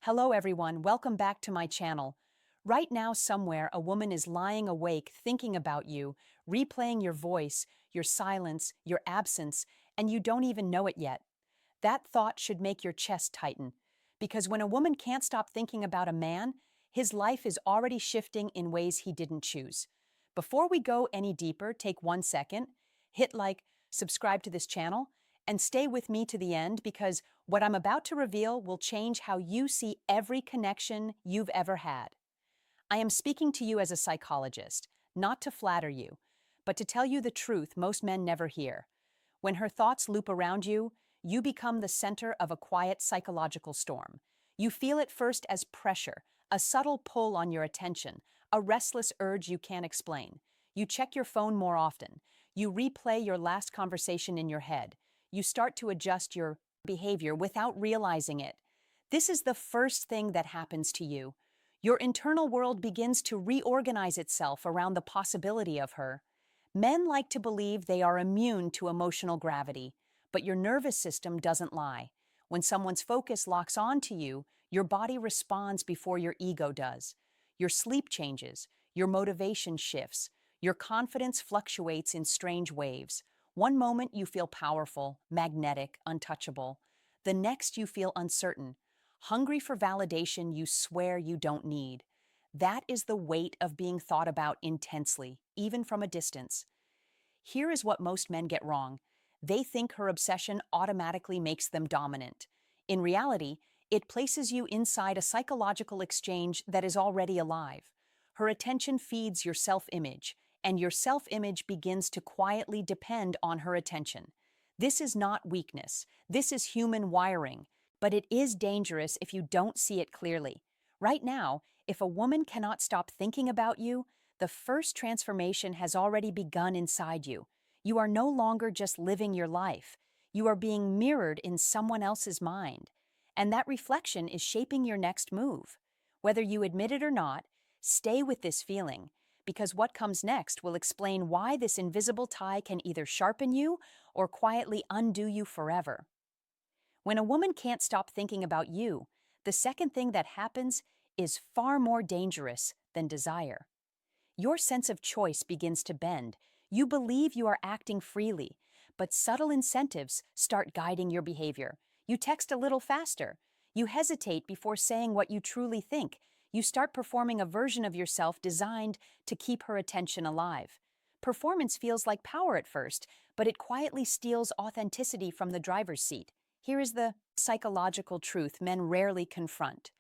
Hello everyone, welcome back to my channel. Right now somewhere a woman is lying awake thinking about you, replaying your voice, your silence, your absence, and you don't even know it yet. That thought should make your chest tighten, because when a woman can't stop thinking about a man, his life is already shifting in ways he didn't choose. Before we go any deeper, take 1 second, hit like, subscribe to this channel, and stay with me to the end because what I'm about to reveal will change how you see every connection you've ever had. I am speaking to you as a psychologist, not to flatter you, but to tell you the truth most men never hear. When her thoughts loop around you, you become the center of a quiet psychological storm. You feel it first as pressure, a subtle pull on your attention, a restless urge you can't explain. You check your phone more often. You replay your last conversation in your head. You start to adjust your behavior without realizing it. This is the first thing that happens to you. Your internal world begins to reorganize itself around the possibility of her. Men like to believe they are immune to emotional gravity, but your nervous system doesn't lie. When someone's focus locks on to you, your body responds before your ego does. Your sleep changes, your motivation shifts, your confidence fluctuates in strange waves. One moment you feel powerful, magnetic, untouchable. The next you feel uncertain, hungry for validation you swear you don't need. That is the weight of being thought about intensely, even from a distance. Here is what most men get wrong. They think her obsession automatically makes them dominant. In reality, it places you inside a psychological exchange that is already alive. Her attention feeds your self-image, and your self-image begins to quietly depend on her attention. This is not weakness. This is human wiring, but it is dangerous if you don't see it clearly. Right now, if a woman cannot stop thinking about you, the first transformation has already begun inside you. You are no longer just living your life. You are being mirrored in someone else's mind. And that reflection is shaping your next move. Whether you admit it or not, stay with this feeling, because what comes next will explain why this invisible tie can either sharpen you or quietly undo you forever. When a woman can't stop thinking about you, the second thing that happens is far more dangerous than desire. Your sense of choice begins to bend. You believe you are acting freely, but subtle incentives start guiding your behavior. You text a little faster. You hesitate before saying what you truly think. You start performing a version of yourself designed to keep her attention alive. Performance feels like power at first, but it quietly steals authenticity from the driver's seat. Here is the psychological truth men rarely confront.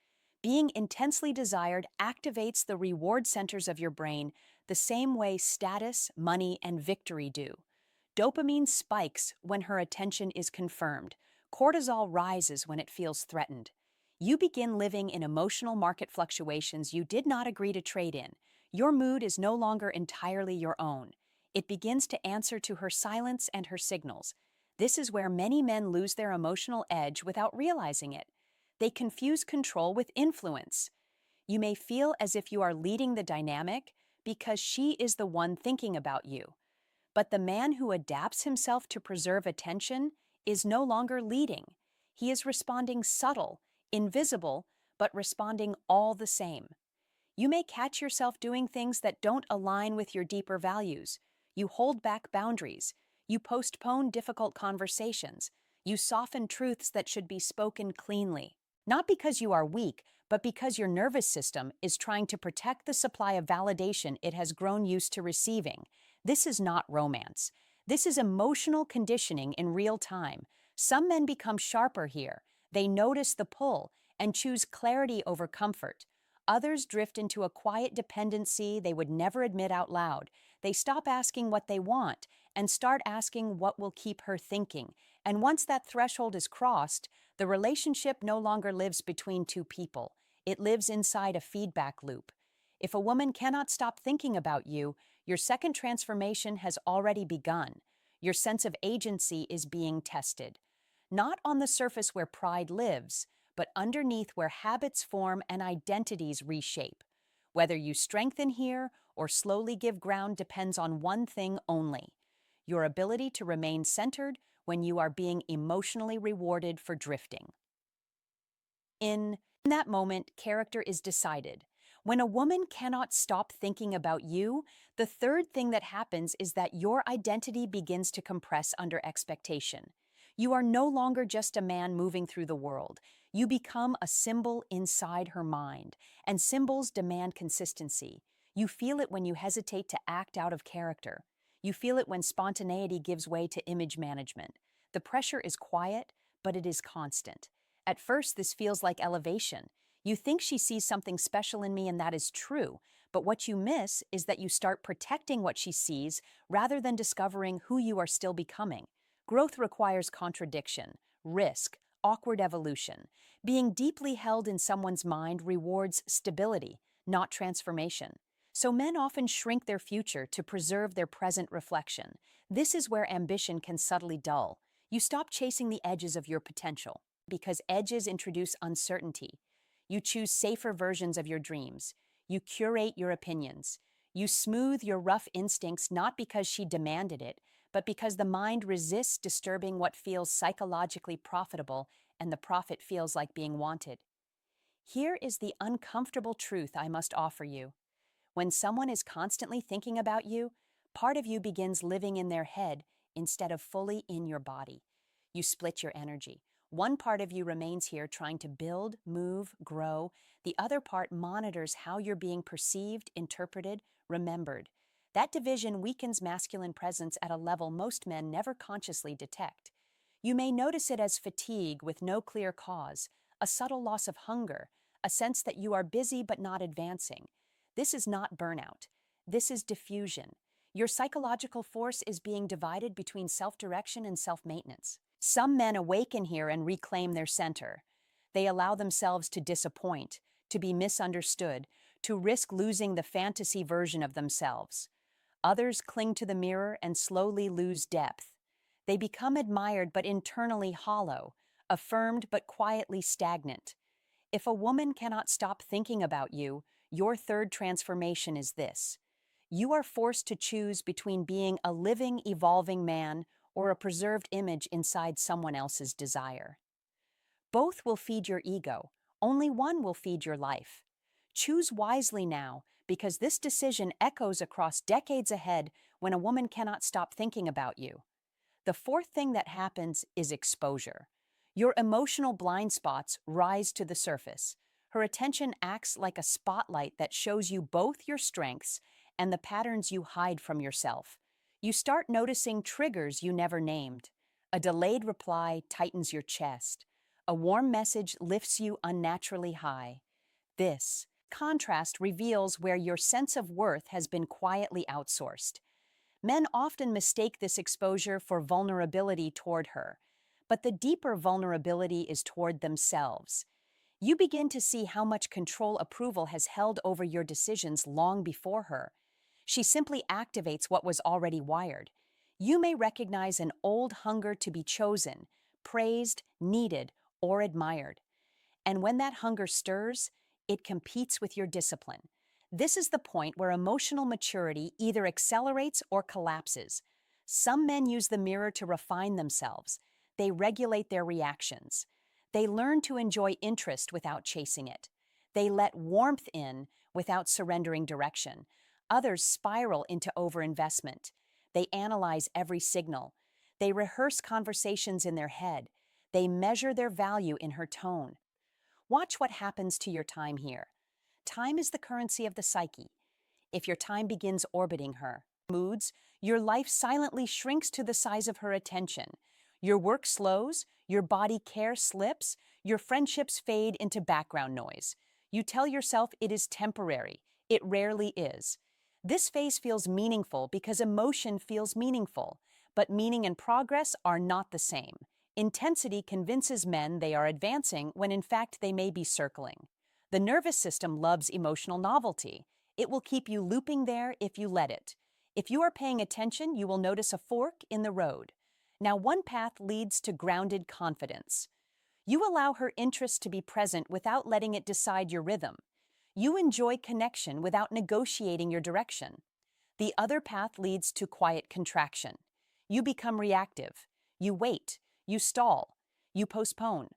Being intensely desired activates the reward centers of your brain the same way status, money, and victory do. Dopamine spikes when her attention is confirmed. Cortisol rises when it feels threatened. You begin living in emotional market fluctuations you did not agree to trade in. Your mood is no longer entirely your own. It begins to answer to her silence and her signals. This is where many men lose their emotional edge without realizing it. They confuse control with influence. You may feel as if you are leading the dynamic because she is the one thinking about you. But the man who adapts himself to preserve attention is no longer leading. He is responding subtle, invisible, but responding all the same. You may catch yourself doing things that don't align with your deeper values. You hold back boundaries. You postpone difficult conversations. You soften truths that should be spoken cleanly. Not because you are weak, but because your nervous system is trying to protect the supply of validation it has grown used to receiving. This is not romance. This is emotional conditioning in real time. Some men become sharper here. They notice the pull and choose clarity over comfort. Others drift into a quiet dependency they would never admit out loud. They stop asking what they want and start asking what will keep her thinking. And once that threshold is crossed, the relationship no longer lives between two people. It lives inside a feedback loop. If a woman cannot stop thinking about you, your second transformation has already begun. Your sense of agency is being tested. Not on the surface where pride lives, but underneath where habits form and identities reshape. Whether you strengthen here or slowly give ground depends on one thing only: your ability to remain centered when you are being emotionally rewarded for drifting. In In that moment, character is decided. When a woman cannot stop thinking about you, the third thing that happens is that your identity begins to compress under expectation. You are no longer just a man moving through the world. You become a symbol inside her mind, and symbols demand consistency. You feel it when you hesitate to act out of character. You feel it when spontaneity gives way to image management. The pressure is quiet, but it is constant. At first, this feels like elevation. You think she sees something special in me, and that is true. But what you miss is that you start protecting what she sees rather than discovering who you are still becoming. Growth requires contradiction, risk, awkward evolution. Being deeply held in someone's mind rewards stability, not transformation. So men often shrink their future to preserve their present reflection. This is where ambition can subtly dull. You stop chasing the edges of your potential because edges introduce uncertainty. You choose safer versions of your dreams. You curate your opinions. You smooth your rough instincts not because she demanded it, but because the mind resists disturbing what feels psychologically profitable and the profit feels like being wanted. Here is the uncomfortable truth I must offer you. When someone is constantly thinking about you, part of you begins living in their head instead of fully in your body. You split your energy. One part of you remains here trying to build, move, grow. The other part monitors how you're being perceived, interpreted, remembered. That division weakens masculine presence at a level most men never consciously detect. You may notice it as fatigue with no clear cause, a subtle loss of hunger, a sense that you are busy but not advancing. This is not burnout. This is diffusion. Your psychological force is being divided between self-direction and self-maintenance. Some men awaken here and reclaim their center. They allow themselves to disappoint, to be misunderstood, to risk losing the fantasy version of themselves. Others cling to the mirror and slowly lose depth. They become admired but internally hollow, affirmed but quietly stagnant. If a woman cannot stop thinking about you, your third transformation is this. You are forced to choose between being a living, evolving man or a preserved image inside someone else's desire. Both will feed your ego. Only one will feed your life. Choose wisely now, because this decision echoes across decades ahead when a woman cannot stop thinking about you. The fourth thing that happens is exposure. Your emotional blind spots rise to the surface. Her attention acts like a spotlight that shows you both your strengths and the patterns you hide from yourself. You start noticing triggers you never named. A delayed reply tightens your chest. A warm message lifts you unnaturally high. This contrast reveals where your sense of worth has been quietly outsourced. Men often mistake this exposure for vulnerability toward her, but the deeper vulnerability is toward themselves. You begin to see how much control approval has held over your decisions long before her. She simply activates what was already wired. You may recognize an old hunger to be chosen, praised, needed, or admired. And when that hunger stirs, it competes with your discipline. This is the point where emotional maturity either accelerates or collapses. Some men use the mirror to refine themselves. They regulate their reactions. They learn to enjoy interest without chasing it. They let warmth in without surrendering direction. Others spiral into overinvestment. They analyze every signal. They rehearse conversations in their head. They measure their value in her tone. Watch what happens to your time here. Time is the currency of the psyche. If your time begins orbiting her moods, your life silently shrinks to the size of her attention. Your work slows, your body care slips, your friendships fade into background noise. You tell yourself it is temporary. It rarely is. This phase feels meaningful because emotion feels meaningful, but meaning and progress are not the same. Intensity convinces men they are advancing when in fact they may be circling. The nervous system loves emotional novelty. It will keep you looping there if you let it. If you are paying attention, you will notice a fork in the road. Now, one path leads to grounded confidence. You allow her interest to be present without letting it decide your rhythm. You enjoy connection without negotiating your direction. The other path leads to quiet contraction. You become reactive. You wait. You stall. You postpone.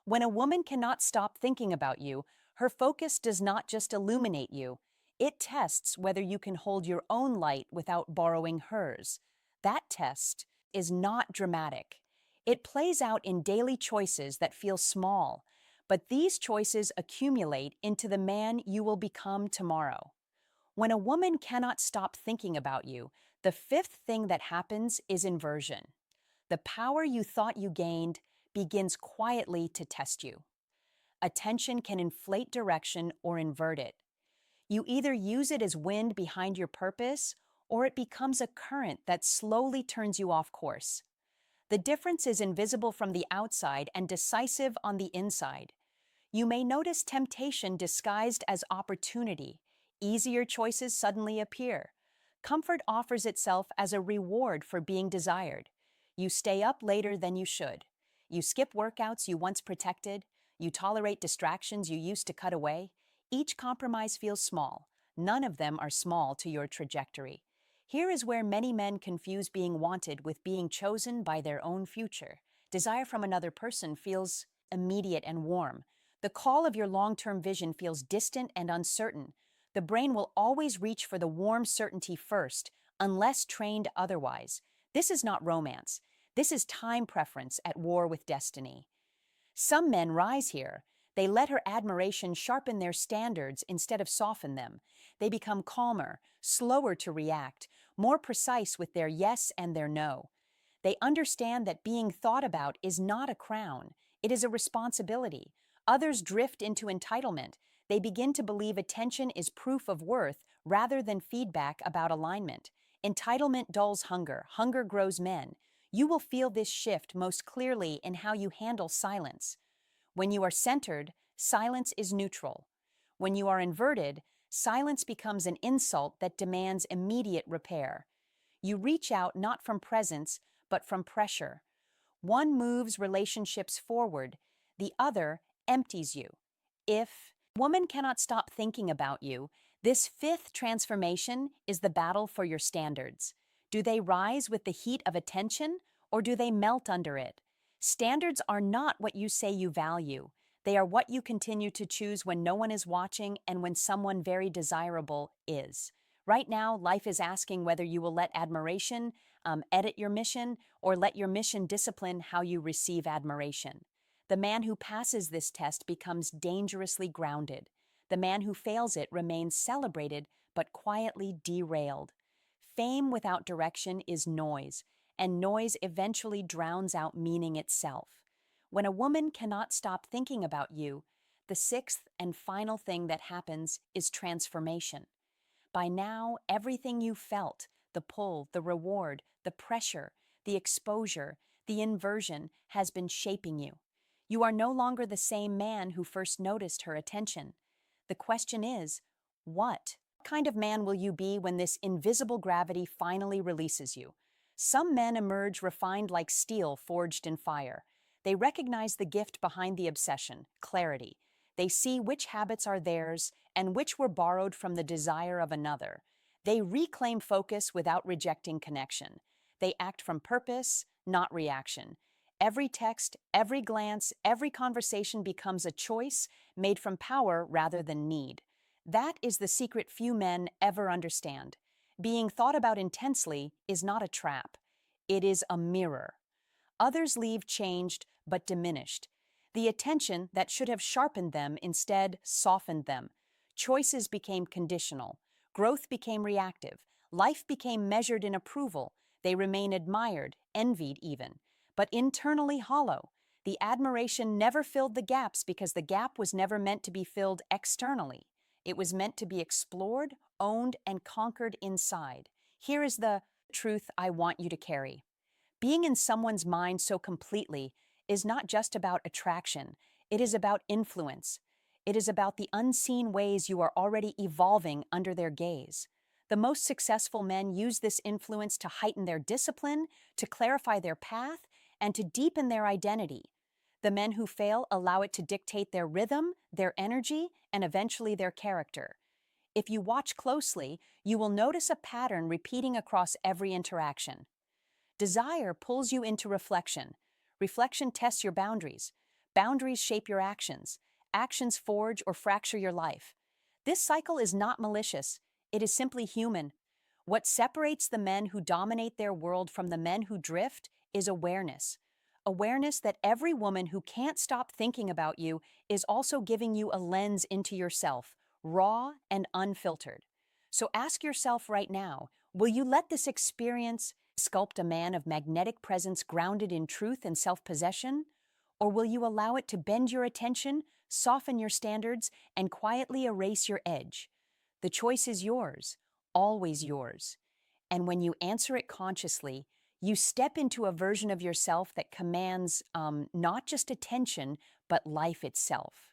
When a woman cannot stop thinking about you, her focus does not just illuminate you, it tests whether you can hold your own light without borrowing hers. That test is not dramatic. It plays out in daily choices that feel small, but these choices accumulate into the man you will become tomorrow. When a woman cannot stop thinking about you, the fifth thing that happens is inversion. The power you thought you gained begins quietly to test you. Attention can inflate direction or invert it. You either use it as wind behind your purpose, or it becomes a current that slowly turns you off course. The difference is invisible from the outside and decisive on the inside. You may notice temptation disguised as opportunity. Easier choices suddenly appear. Comfort offers itself as a reward for being desired. You stay up later than you should. You skip workouts you once protected. You tolerate distractions you used to cut away. Each compromise feels small. None of them are small to your trajectory. Here is where many men confuse being wanted with being chosen by their own future. Desire from another person feels immediate and warm. The call of your long-term vision feels distant and uncertain. The brain will always reach for the warm certainty first, unless trained otherwise. This is not romance. This is time preference at war with destiny. Some men rise here. They let her admiration sharpen their standards instead of soften them. They become calmer, slower to react, more precise with their yes and their no. They understand that being thought about is not a crown, it is a responsibility. Others drift into entitlement. They begin to believe attention is proof of worth rather than feedback about alignment. Entitlement dulls hunger, hunger grows men. You will feel this shift most clearly in how you handle silence. When you are centered, silence is neutral. When you are inverted, silence becomes an insult that demands immediate repair. You reach out not from presence, but from pressure. One moves relationships forward, the other empties you. If a woman cannot stop thinking about you, this fifth transformation is the battle for your standards. Do they rise with the heat of attention, or do they melt under it? Standards are not what you say you value. They are what you continue to choose when no one is watching and when someone very desirable is. Right now, life is asking whether you will let admiration edit your mission or let your mission discipline how you receive admiration. The man who passes this test becomes dangerously grounded. The man who fails it remains celebrated but quietly derailed. Fame without direction is noise, and noise eventually drowns out meaning itself. When a woman cannot stop thinking about you, the sixth and final thing that happens is transformation. By now, everything you felt, the pull, the reward, the pressure, the exposure, the inversion, has been shaping you. You are no longer the same man who first noticed her attention. The question is, what kind of man will you be when this invisible gravity finally releases you? Some men emerge refined like steel forged in fire. They recognize the gift behind the obsession, clarity. They see which habits are theirs and which were borrowed from the desire of another. They reclaim focus without rejecting connection. They act from purpose, not reaction. Every text, every glance, every conversation becomes a choice made from power rather than need. That is the secret few men ever understand. Being thought about intensely is not a trap. It is a mirror. Others leave changed but diminished. The attention that should have sharpened them instead softened them. Choices became conditional. Growth became reactive. Life became measured in approval. They remain admired, envied even, but internally hollow. The admiration never filled the gaps because the gap was never meant to be filled externally. It was meant to be explored, owned, and conquered inside. Here is the truth I want you to carry. Being in someone's mind so completely is not just about attraction, it is about influence. It is about the unseen ways you are already evolving under their gaze. The most successful men use this influence to heighten their discipline, to clarify their path, and to deepen their identity. The men who fail allow it to dictate their rhythm, their energy, and eventually their character. If you watch closely, you will notice a pattern repeating across every interaction. Desire pulls you into reflection. Reflection tests your boundaries. Boundaries shape your actions. Actions forge or fracture your life. This cycle is not malicious, it is simply human. What separates the men who dominate their world from the men who drift is awareness. Awareness that every woman who can't stop thinking about you is also giving you a lens into yourself, raw and unfiltered. So ask yourself right now, will you let this experience sculpt a man of magnetic presence grounded in truth and self-possession? Or will you allow it to bend your attention, soften your standards, and quietly erase your edge? The choice is yours, always yours. And when you answer it consciously, you step into a version of yourself that commands not just attention, but life itself.